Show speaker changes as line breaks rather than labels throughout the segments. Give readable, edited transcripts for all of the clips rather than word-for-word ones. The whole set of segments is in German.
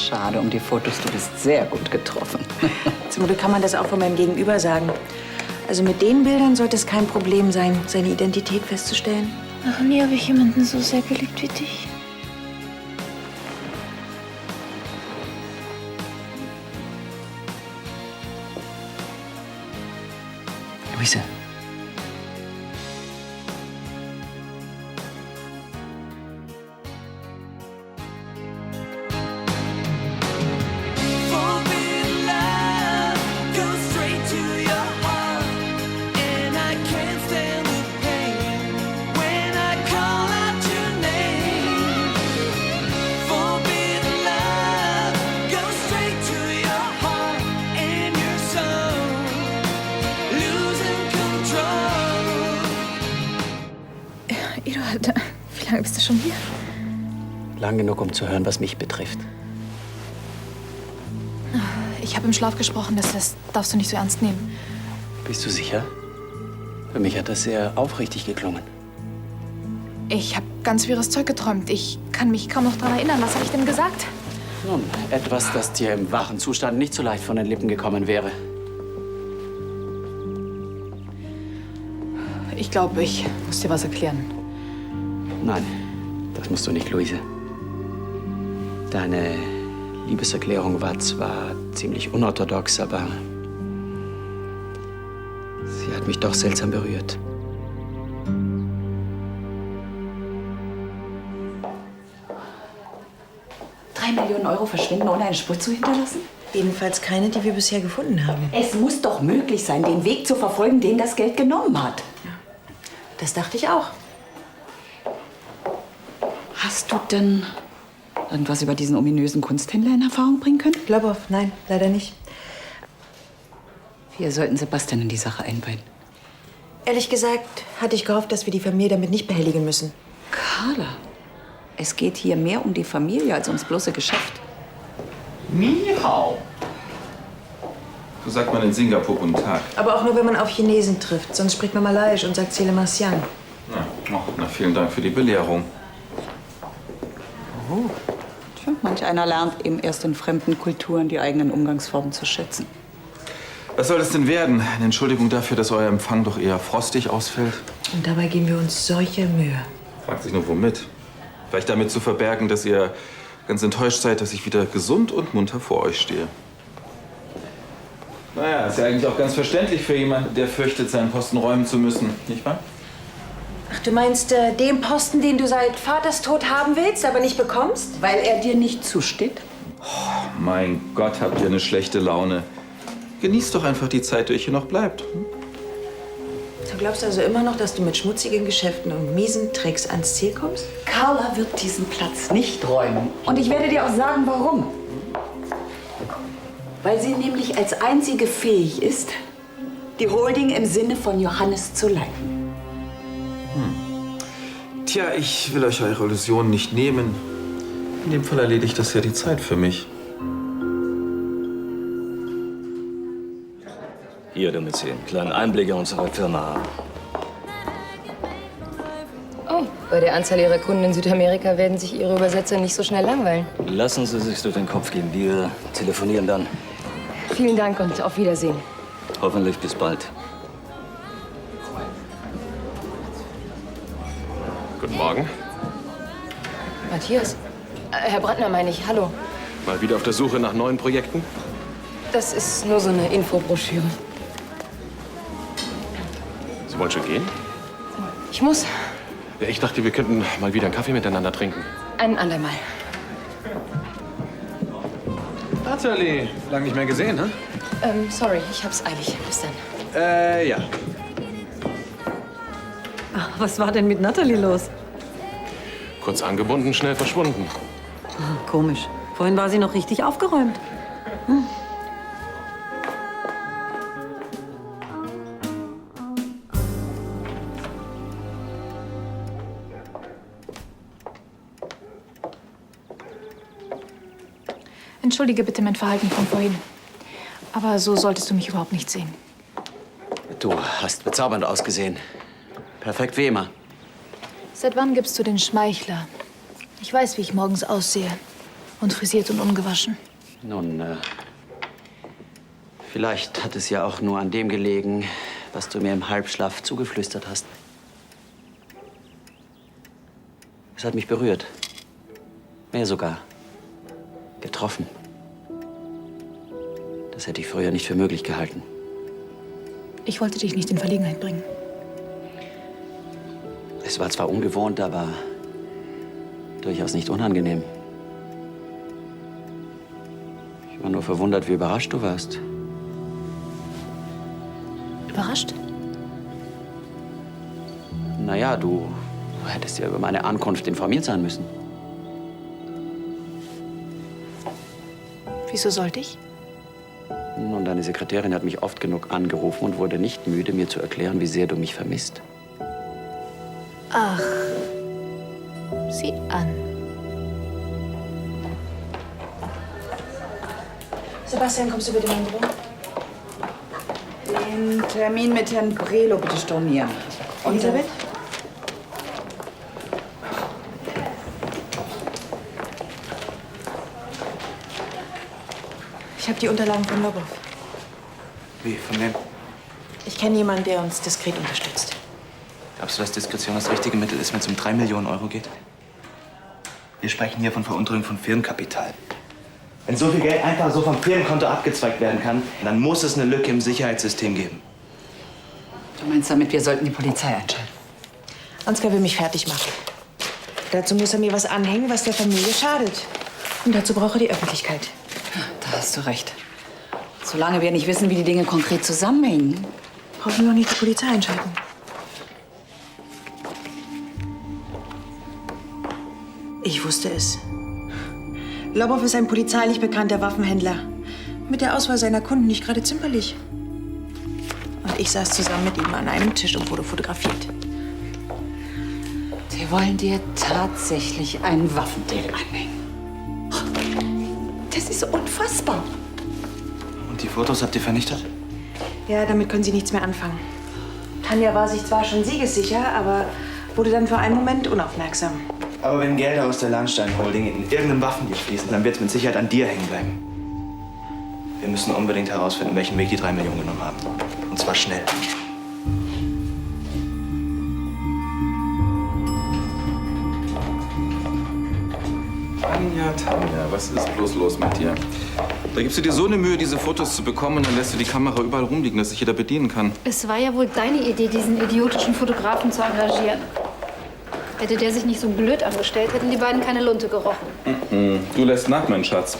Schade um die Fotos, du bist sehr gut getroffen.
Zum Glück kann man das auch von meinem Gegenüber sagen. Also mit den Bildern sollte es kein Problem sein, seine Identität festzustellen.
Noch nie habe ich jemanden so sehr geliebt wie dich.
Luise.
Eduard, wie lange bist du schon hier?
Lang genug, um zu hören, was mich betrifft.
Ich habe im Schlaf gesprochen, das darfst du nicht so ernst nehmen.
Bist du sicher? Für mich hat das sehr aufrichtig geklungen.
Ich habe ganz wirres Zeug geträumt. Ich kann mich kaum noch daran erinnern. Was habe ich denn gesagt?
Nun, etwas, das dir im wachen Zustand nicht so leicht von den Lippen gekommen wäre.
Ich glaube, ich muss dir was erklären.
Nein, das musst du nicht, Luise. Deine Liebeserklärung war zwar ziemlich unorthodox, aber sie hat mich doch seltsam berührt. Millionen Euro verschwinden, ohne eine Spur zu hinterlassen?
Jedenfalls keine, die wir bisher gefunden haben.
Es muss doch möglich sein, den Weg zu verfolgen, den das Geld genommen hat.
Das dachte ich auch.
Hast du denn irgendwas über diesen ominösen Kunsthändler in Erfahrung bringen können?
Globow, nein, leider nicht.
Wir sollten Sebastian in die Sache einweihen.
Ehrlich gesagt hatte ich gehofft, dass wir die Familie damit nicht behelligen müssen.
Carla, es geht hier mehr um die Familie als ums bloße Geschäft.
Ni hao. So sagt man in Singapur guten Tag.
Aber auch nur, wenn man auf Chinesen trifft. Sonst spricht man Malaiisch und sagt Sele Marsiang.
Na, vielen Dank für die Belehrung.
Oh, tja, manch einer lernt eben erst in fremden Kulturen die eigenen Umgangsformen zu schätzen.
Was soll das denn werden? Eine Entschuldigung dafür, dass euer Empfang doch eher frostig ausfällt?
Und dabei geben wir uns solche Mühe.
Fragt sich nur, womit? Vielleicht damit zu verbergen, dass ihr ganz enttäuscht seid, dass ich wieder gesund und munter vor euch stehe. Naja, ist ja eigentlich auch ganz verständlich für jemanden, der fürchtet, seinen Posten räumen zu müssen, nicht wahr?
Ach, du meinst den Posten, den du seit Vaters Tod haben willst, aber nicht bekommst?
Weil er dir nicht zusteht?
Oh, mein Gott, habt ihr eine schlechte Laune. Genießt doch einfach die Zeit, die euch hier noch bleibt.
Du glaubst also immer noch, dass du mit schmutzigen Geschäften und miesen Tricks ans Ziel kommst?
Carla wird diesen Platz nicht räumen. Und ich werde dir auch sagen, warum. Weil sie nämlich als einzige fähig ist, die Holding im Sinne von Johannes zu leiten.
Tja, ich will euch eure Illusionen nicht nehmen. In dem Fall erledigt das ja die Zeit für mich.
Hier, damit Sie einen kleinen Einblick in unsere Firma haben.
Oh, bei der Anzahl Ihrer Kunden in Südamerika werden sich Ihre Übersetzer nicht so schnell langweilen.
Lassen Sie sich durch den Kopf gehen. Wir telefonieren dann.
Vielen Dank und auf Wiedersehen.
Hoffentlich bis bald.
Guten Morgen.
Matthias? Herr Brandner meine ich, hallo.
Mal wieder auf der Suche nach neuen Projekten?
Das ist nur so eine Infobroschüre.
Sie wollen schon gehen?
Ich muss.
Ja, ich dachte, wir könnten mal wieder einen Kaffee miteinander trinken.
Ein andermal.
Natalie, lange nicht mehr gesehen, ne?
Sorry, ich hab's eilig. Bis dann.
Ja.
Ach, was war denn mit Natalie los?
Kurz angebunden, schnell verschwunden.
Komisch. Vorhin war sie noch richtig aufgeräumt.
Entschuldige bitte mein Verhalten von vorhin. Aber so solltest du mich überhaupt nicht sehen.
Du hast bezaubernd ausgesehen. Perfekt wie immer.
Seit wann gibst du den Schmeichler? Ich weiß, wie ich morgens aussehe. Und frisiert und ungewaschen.
Nun, vielleicht hat es ja auch nur an dem gelegen, was du mir im Halbschlaf zugeflüstert hast. Es hat mich berührt. Mehr sogar. Getroffen. Das hätte ich früher nicht für möglich gehalten.
Ich wollte dich nicht in Verlegenheit bringen.
Es war zwar ungewohnt, aber durchaus nicht unangenehm. Ich war nur verwundert, wie überrascht du warst.
Überrascht?
Naja, du hättest ja über meine Ankunft informiert sein müssen.
Wieso sollte ich?
Nun, deine Sekretärin hat mich oft genug angerufen und wurde nicht müde, mir zu erklären, wie sehr du mich vermisst.
Ach, sieh an.
Sebastian, kommst du bitte in mein Büro?
Den Termin mit Herrn Brelo bitte stornieren.
Elisabeth? Ich habe die Unterlagen von Lobov.
Wie, von wem?
Ich kenne jemanden, der uns diskret unterstützt.
Glaubst du, dass Diskretion das richtige Mittel ist, wenn es um 3 Millionen Euro geht? Wir sprechen hier von Veruntreibung von Firmenkapital. Wenn so viel Geld einfach so vom Firmenkonto abgezweigt werden kann, dann muss es eine Lücke im Sicherheitssystem geben.
Du meinst damit, wir sollten die Polizei einschalten?
Ansgar will mich fertig machen. Dazu muss er mir was anhängen, was der Familie schadet. Und dazu braucht er die Öffentlichkeit.
Da hast du recht. Solange wir nicht wissen, wie die Dinge konkret zusammenhängen.
Brauchen wir auch nicht die Polizei einschalten. Ich wusste es. Lobov ist ein polizeilich bekannter Waffenhändler. Mit der Auswahl seiner Kunden nicht gerade zimperlich. Und ich saß zusammen mit ihm an einem Tisch und wurde fotografiert.
Sie wollen dir tatsächlich einen Waffendeal anhängen. Das ist unfassbar.
Und die Fotos habt ihr vernichtet?
Ja, damit können Sie nichts mehr anfangen. Tanja war sich zwar schon siegessicher, aber wurde dann für einen Moment unaufmerksam.
Aber wenn Gelder aus der Lahnstein Holding in irgendeinem Waffendeal fließen, dann wird es mit Sicherheit an dir hängen bleiben. Wir müssen unbedingt herausfinden, welchen Weg die 3 Millionen genommen haben. Und zwar schnell.
Tanja, was ist bloß los mit dir? Da gibst du dir so eine Mühe, diese Fotos zu bekommen, und dann lässt du die Kamera überall rumliegen, dass sich jeder bedienen kann.
Es war ja wohl deine Idee, diesen idiotischen Fotografen zu engagieren. Hätte der sich nicht so blöd angestellt, hätten die beiden keine Lunte gerochen.
Du lässt nach, mein Schatz.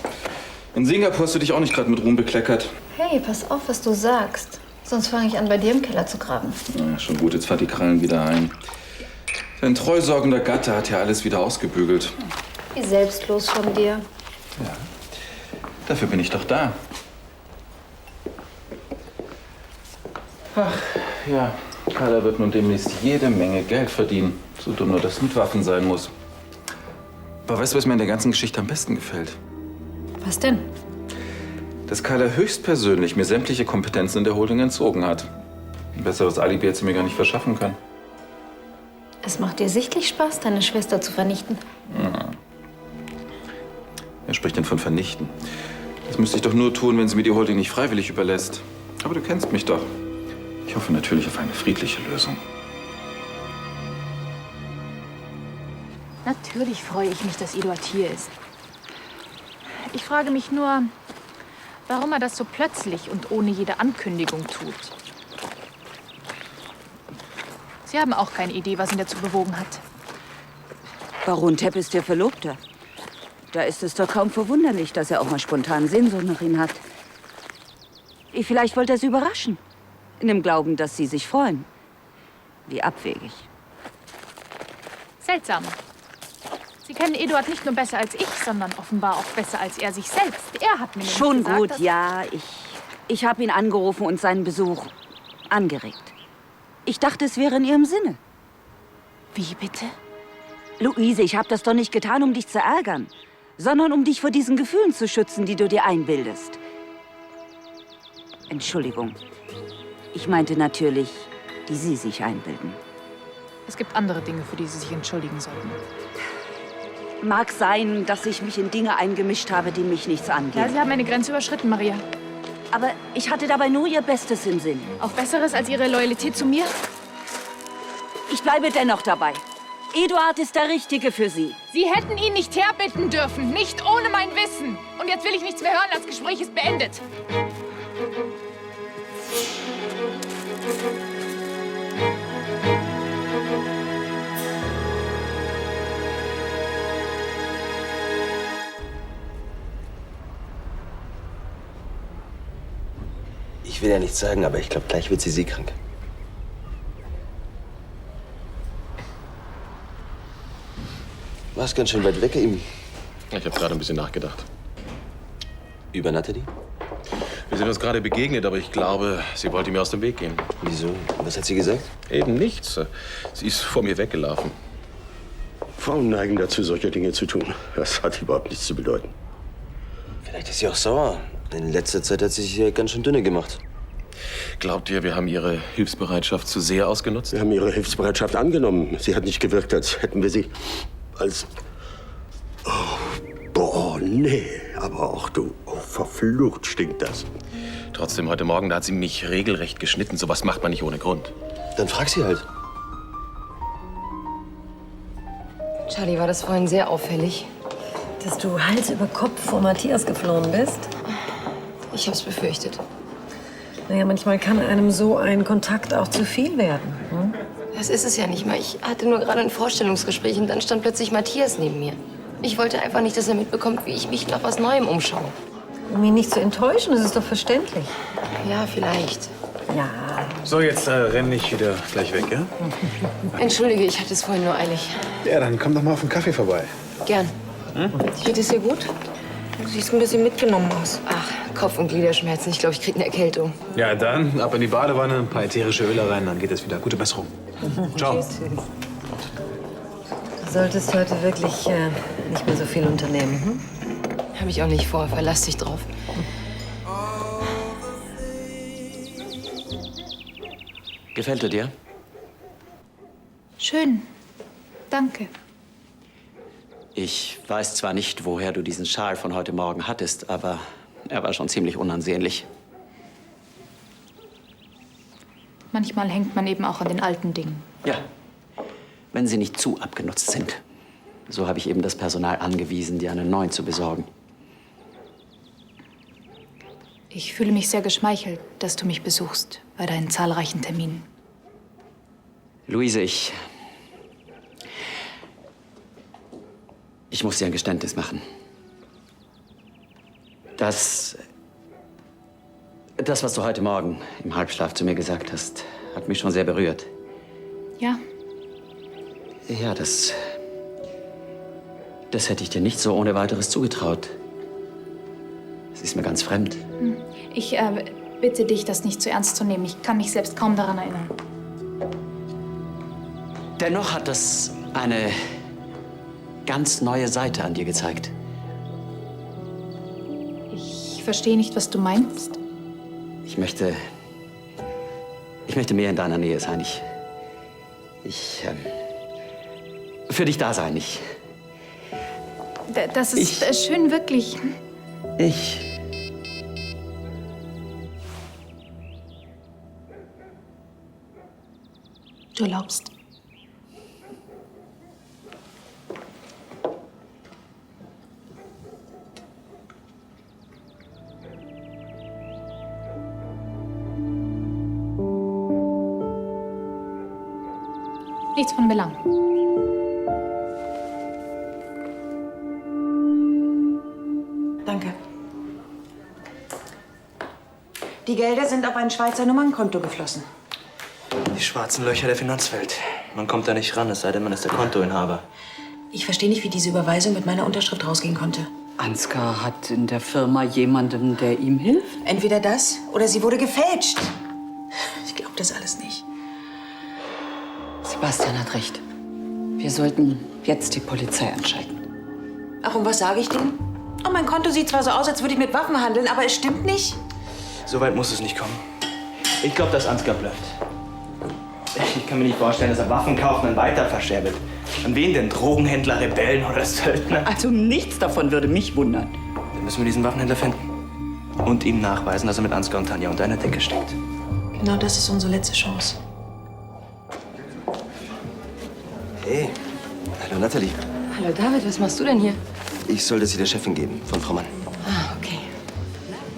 In Singapur hast du dich auch nicht gerade mit Ruhm bekleckert.
Hey, pass auf, was du sagst. Sonst fange ich an, bei dir im Keller zu graben.
Ja, schon gut, jetzt fahr die Krallen wieder ein. Dein treusorgender Gatte hat ja alles wieder ausgebügelt.
Wie selbstlos von dir.
Ja, dafür bin ich doch da. Ach, ja, Carla wird nun demnächst jede Menge Geld verdienen. So dumm nur das mit Waffen sein muss. Aber weißt du, was mir in der ganzen Geschichte am besten gefällt?
Was denn?
Dass Carla höchstpersönlich mir sämtliche Kompetenzen in der Holding entzogen hat. Ein besseres Alibi hätte sie mir gar nicht verschaffen können.
Es macht dir sichtlich Spaß, deine Schwester zu vernichten.
Ja. Wer spricht denn von vernichten? Das müsste ich doch nur tun, wenn sie mir die Holding nicht freiwillig überlässt. Aber du kennst mich doch. Ich hoffe natürlich auf eine friedliche Lösung.
Natürlich freue ich mich, dass Eduard hier ist. Ich frage mich nur, warum er das so plötzlich und ohne jede Ankündigung tut. Sie haben auch keine Idee, was ihn dazu bewogen hat.
Baron Tepp ist der Verlobte. Da ist es doch kaum verwunderlich, dass er auch mal spontan Sehnsucht nach ihm hat. Vielleicht wollte er sie überraschen. In dem Glauben, dass sie sich freuen. Wie abwegig.
Seltsam. Sie kennen Eduard nicht nur besser als ich, sondern offenbar auch besser als er sich selbst. Er hat mir nämlich
Schon
gesagt,
gut,
dass
ja. Ich habe ihn angerufen und seinen Besuch angeregt. Ich dachte, es wäre in Ihrem Sinne.
Wie bitte?
Luise, ich habe das doch nicht getan, um dich zu ärgern, sondern um dich vor diesen Gefühlen zu schützen, die du dir einbildest. Entschuldigung. Ich meinte natürlich, die Sie sich einbilden.
Es gibt andere Dinge, für die Sie sich entschuldigen sollten.
Mag sein, dass ich mich in Dinge eingemischt habe, die mich nichts angehen.
Ja, Sie haben eine Grenze überschritten, Maria.
Aber ich hatte dabei nur Ihr Bestes im Sinn.
Auch Besseres als Ihre Loyalität zu mir?
Ich bleibe dennoch dabei. Eduard ist der Richtige für Sie.
Sie hätten ihn nicht herbitten dürfen, nicht ohne mein Wissen. Und jetzt will ich nichts mehr hören, das Gespräch ist beendet.
Ich will ja nichts sagen, aber ich glaube, gleich wird sie seekrank. Warst ganz schön weit weg eben.
Ich habe gerade ein bisschen nachgedacht.
Über Natalie?
Wir sind uns gerade begegnet, aber ich glaube, sie wollte mir aus dem Weg gehen.
Wieso? Was hat sie gesagt?
Eben nichts. Sie ist vor mir weggelaufen.
Frauen neigen dazu, solche Dinge zu tun. Das hat überhaupt nichts zu bedeuten.
Vielleicht ist sie auch sauer. In letzter Zeit hat sie sich ja ganz schön dünne gemacht.
Glaubt ihr, wir haben ihre Hilfsbereitschaft zu sehr ausgenutzt?
Wir haben ihre Hilfsbereitschaft angenommen. Sie hat nicht gewirkt, als hätten wir sie als... Oh, boah, nee. Aber auch du, oh, verflucht stinkt das.
Trotzdem, heute Morgen, da hat sie mich regelrecht geschnitten. Sowas macht man nicht ohne Grund.
Dann frag sie halt.
Charlie, war das vorhin sehr auffällig?
Dass du Hals über Kopf vor Matthias geflohen bist?
Ich hab's befürchtet.
Naja, manchmal kann einem so ein Kontakt auch zu viel werden. Hm?
Das ist es ja nicht mal. Ich hatte nur gerade ein Vorstellungsgespräch und dann stand plötzlich Matthias neben mir. Ich wollte einfach nicht, dass er mitbekommt, wie ich mich nach was Neuem umschaue.
Um ihn nicht zu enttäuschen, das ist doch verständlich.
Ja, vielleicht.
Ja.
So, jetzt renn ich wieder gleich weg, ja?
Entschuldige, ich hatte es vorhin nur eilig.
Ja, dann komm doch mal auf einen Kaffee vorbei.
Gern.
Geht es dir gut? Du siehst ein bisschen mitgenommen aus.
Ach, Kopf- und Gliederschmerzen. Ich glaube, ich kriege eine Erkältung.
Ja, dann ab in die Badewanne, ein paar ätherische Öle rein, dann geht es wieder. Gute Besserung. Ciao.
Du solltest heute wirklich nicht mehr so viel unternehmen. Hm?
Habe ich auch nicht vor. Verlass dich drauf.
Gefällt er dir?
Schön. Danke.
Ich weiß zwar nicht, woher du diesen Schal von heute Morgen hattest, aber er war schon ziemlich unansehnlich.
Manchmal hängt man eben auch an den alten Dingen.
Ja, wenn sie nicht zu abgenutzt sind. So habe ich eben das Personal angewiesen, dir einen neuen zu besorgen.
Ich fühle mich sehr geschmeichelt, dass du mich besuchst bei deinen zahlreichen Terminen.
Luise, ich muss dir ein Geständnis machen. Das, was du heute Morgen im Halbschlaf zu mir gesagt hast, hat mich schon sehr berührt.
Ja?
Ja, das hätte ich dir nicht so ohne weiteres zugetraut. Es ist mir ganz fremd.
Ich bitte dich, das nicht zu ernst zu nehmen. Ich kann mich selbst kaum daran erinnern.
Dennoch hat das eine ganz neue Seite an dir gezeigt.
Ich verstehe nicht, was du meinst.
Ich möchte mehr in deiner Nähe sein. Für dich da sein.
Das ist schön, wirklich. Du erlaubst. Nichts von Belang.
Danke. Die Gelder sind auf ein Schweizer Nummernkonto geflossen.
Die schwarzen Löcher der Finanzwelt. Man kommt da nicht ran, es sei denn, man ist der Kontoinhaber.
Ich verstehe nicht, wie diese Überweisung mit meiner Unterschrift rausgehen konnte.
Ansgar hat in der Firma jemanden, der ihm hilft.
Entweder das oder sie wurde gefälscht. Ich glaube das alles nicht.
Sebastian hat recht. Wir sollten jetzt die Polizei anschalten.
Ach, und was sage ich denen? Oh, mein Konto sieht zwar so aus, als würde ich mit Waffen handeln, aber es stimmt nicht.
So weit muss es nicht kommen. Ich glaube, dass Ansgar blufft. Ich kann mir nicht vorstellen, dass er Waffen kauft und dann weiter verscherbelt. An wen denn? Drogenhändler, Rebellen oder Söldner?
Also nichts davon würde mich wundern.
Dann müssen wir diesen Waffenhändler finden. Und ihm nachweisen, dass er mit Ansgar und Tanja unter einer Decke steckt.
Genau das ist unsere letzte Chance.
Hey, hallo Natalie.
Hallo David, was machst du denn hier?
Ich sollte sie der Chefin geben, von Frau Mann.
Ah, okay.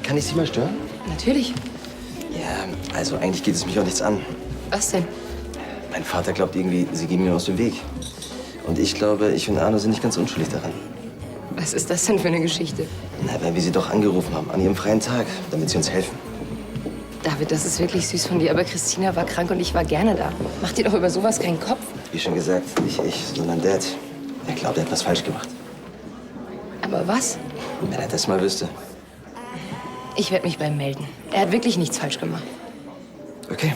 Kann ich Sie mal stören?
Natürlich.
Ja, also eigentlich geht es mich auch nichts an.
Was denn?
Mein Vater glaubt irgendwie, Sie gehen mir aus dem Weg. Und ich glaube, ich und Arno sind nicht ganz unschuldig daran.
Was ist das denn für eine Geschichte?
Na, weil wir Sie doch angerufen haben, an Ihrem freien Tag, damit Sie uns helfen.
David, das ist wirklich süß von dir, aber Christina war krank und ich war gerne da. Mach dir doch über sowas keinen Kopf.
Wie schon gesagt, nicht ich, sondern Dad. Er glaubt, er hat was falsch gemacht.
Aber was?
Wenn er das mal wüsste.
Ich werde mich bei ihm melden. Er hat wirklich nichts falsch gemacht.
Okay,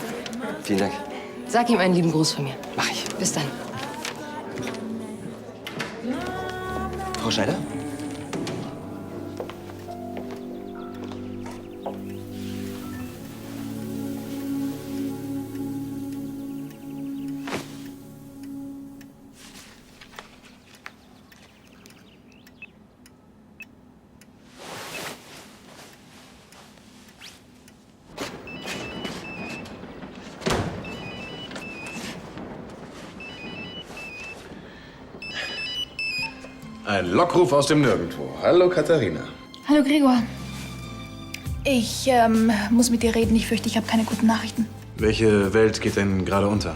vielen Dank.
Sag ihm einen lieben Gruß von mir.
Mach ich.
Bis dann.
Frau Schneider?
Ein Lockruf aus dem Nirgendwo. Hallo, Katharina.
Hallo Gregor. Ich muss mit dir reden. Ich fürchte, ich habe keine guten Nachrichten.
Welche Welt geht denn gerade unter?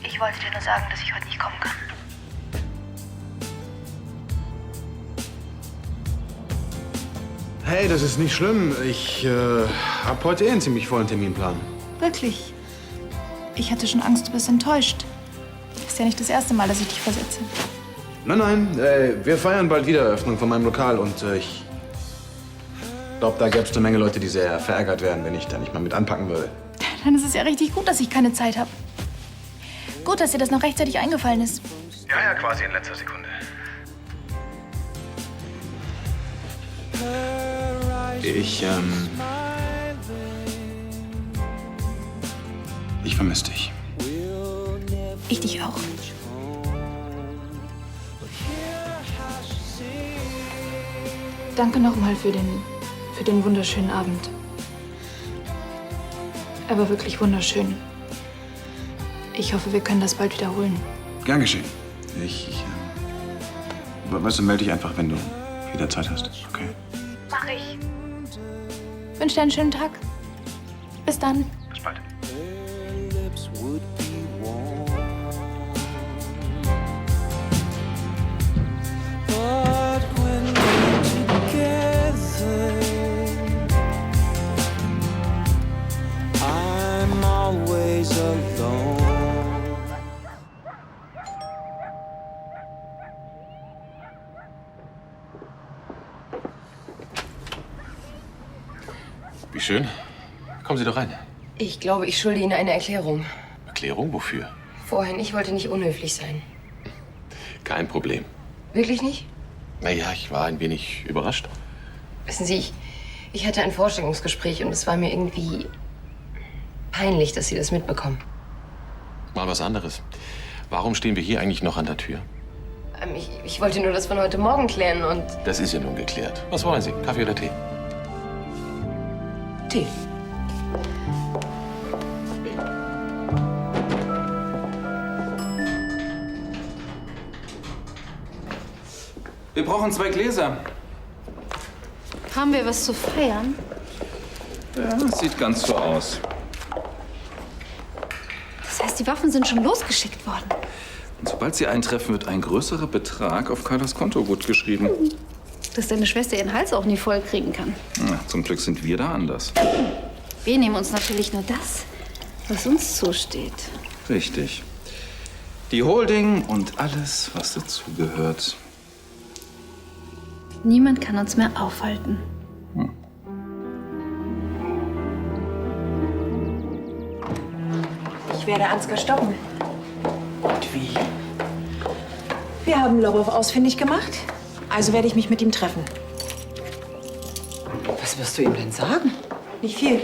Ich wollte dir nur sagen, dass ich heute nicht kommen kann.
Hey, das ist nicht schlimm. Ich habe heute einen ziemlich vollen Terminplan.
Wirklich? Ich hatte schon Angst, du bist enttäuscht. Ist ja nicht das erste Mal, dass ich dich versetze.
Nein, wir feiern bald Wiedereröffnung von meinem Lokal und ich glaube, da gäbe es eine Menge Leute, die sehr verärgert wären, wenn ich da nicht mal mit anpacken würde.
Dann ist es ja richtig gut, dass ich keine Zeit habe. Gut, dass dir das noch rechtzeitig eingefallen ist.
Ja, quasi in letzter Sekunde. Ich vermisse dich.
Ich dich auch. Danke nochmal für den wunderschönen Abend. Er war wirklich wunderschön. Ich hoffe, wir können das bald wiederholen.
Gern geschehen. Weißt du, melde dich einfach, wenn du wieder Zeit hast, okay?
Mach ich. Wünsche dir einen schönen Tag. Bis dann.
Bis bald.
Wie schön. Kommen Sie doch rein.
Ich glaube, ich schulde Ihnen eine Erklärung.
Erklärung? Wofür?
Vorhin, ich wollte nicht unhöflich sein.
Kein Problem.
Wirklich nicht?
Naja, ich war ein wenig überrascht.
Wissen Sie, ich hatte ein Vorstellungsgespräch und es war mir irgendwie peinlich, dass Sie das mitbekommen.
Mal was anderes. Warum stehen wir hier eigentlich noch an der Tür?
Ich wollte nur das von heute Morgen klären und...
Das ist ja nun geklärt. Was wollen Sie? Kaffee oder Tee?
Tee.
Wir brauchen 2 Gläser.
Haben wir was zu feiern?
Ja, sieht ganz so aus.
Das heißt, die Waffen sind schon losgeschickt worden.
Und sobald sie eintreffen, wird ein größerer Betrag auf Carlas Konto gut geschrieben.
Dass deine Schwester ihren Hals auch nie voll kriegen kann.
Na, zum Glück sind wir da anders.
Wir nehmen uns natürlich nur das, was uns zusteht.
Richtig. Die Holding und alles, was dazugehört.
Niemand kann uns mehr aufhalten.
Ich werde Ansgar stoppen.
Und wie?
Wir haben Lobov ausfindig gemacht, also werde ich mich mit ihm treffen.
Was wirst du ihm denn sagen?
Nicht viel.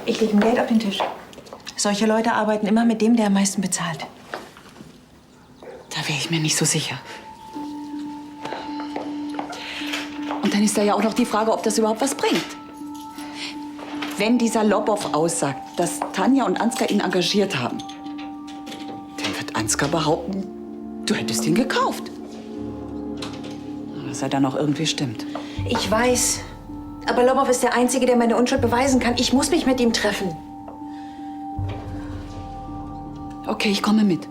Ich lege ihm Geld auf den Tisch. Solche Leute arbeiten immer mit dem, der am meisten bezahlt.
wäre ich mir nicht so sicher. Und dann ist da ja auch noch die Frage, ob das überhaupt was bringt. Wenn dieser Lobow aussagt, dass Tanja und Ansgar ihn engagiert haben, dann wird Ansgar behaupten, du hättest ihn gekauft. Was er dann auch irgendwie stimmt.
Ich weiß. Aber Lobow ist der Einzige, der meine Unschuld beweisen kann. Ich muss mich mit ihm treffen.
Okay, ich komme mit.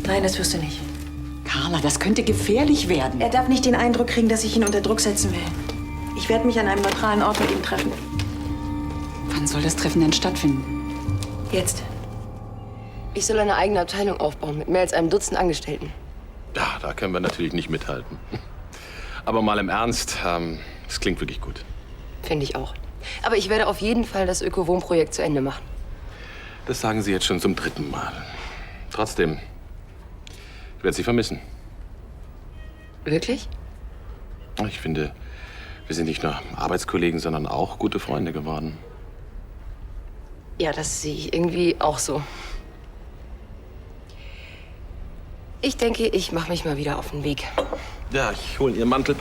Nein, das wirst du nicht.
Carla, das könnte gefährlich werden.
Er darf nicht den Eindruck kriegen, dass ich ihn unter Druck setzen will. Ich werde mich an einem neutralen Ort mit ihm treffen.
Wann soll das Treffen denn stattfinden?
Jetzt.
Ich soll eine eigene Abteilung aufbauen mit mehr als einem Dutzend Angestellten.
Ja, da können wir natürlich nicht mithalten. Aber mal im Ernst, das klingt wirklich gut.
Finde ich auch. Aber ich werde auf jeden Fall das Öko-Wohn-Projekt zu Ende machen.
Das sagen Sie jetzt schon zum 3. Mal. Trotzdem, ich werde Sie vermissen.
Wirklich?
Ich finde, wir sind nicht nur Arbeitskollegen, sondern auch gute Freunde geworden.
Ja, das sehe ich irgendwie auch so. Ich denke, ich mache mich mal wieder auf den Weg.
Ja, ich hole Ihren Mantel.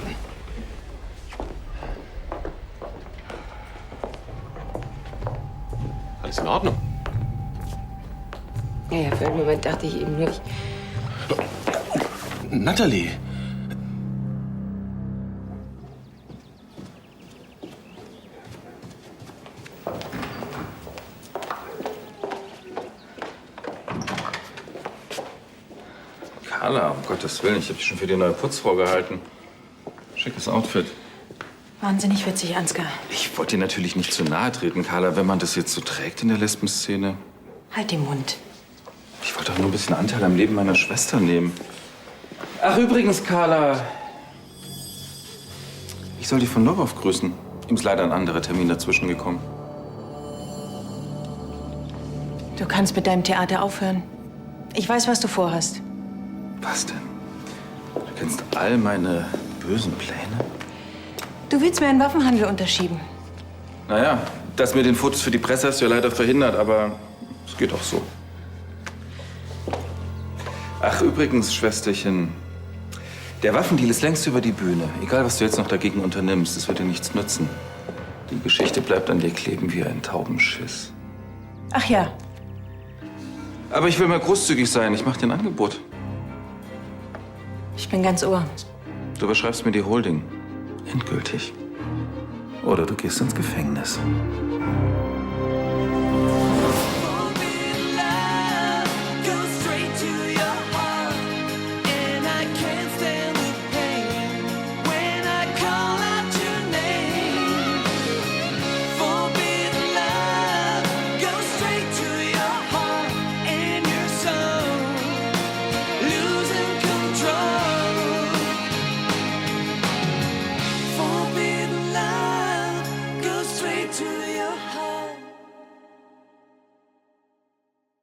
Alles in Ordnung?
Ja, für einen Moment dachte ich eben nur,
Natalie.
Carla, um Gottes Willen, ich habe dich schon für die neue Putz vorgehalten. Schickes Outfit.
Wahnsinnig witzig, Ansgar.
Ich wollte dir natürlich nicht zu nahe treten, Carla, wenn man das jetzt so trägt in der Lesbenszene.
Halt den Mund.
Ich wollte doch nur ein bisschen Anteil am Leben meiner Schwester nehmen. Ach, übrigens, Carla. Ich soll dich von Lobow grüßen. Ihm ist leider ein anderer Termin dazwischen gekommen.
Du kannst mit deinem Theater aufhören. Ich weiß, was du vorhast.
Was denn? Du kennst all meine bösen Pläne?
Du willst mir einen Waffenhandel unterschieben.
Naja, das mit den Fotos für die Presse hast du ja leider verhindert, aber es geht auch so. Ach, übrigens, Schwesterchen, der Waffendeal ist längst über die Bühne. Egal, was du jetzt noch dagegen unternimmst, es wird dir nichts nützen. Die Geschichte bleibt an dir kleben wie ein Taubenschiss.
Ach ja.
Aber ich will mal großzügig sein. Ich mache dir ein Angebot.
Ich bin ganz ohr.
Du überschreibst mir die Holding. Endgültig. Oder du gehst ins Gefängnis.
To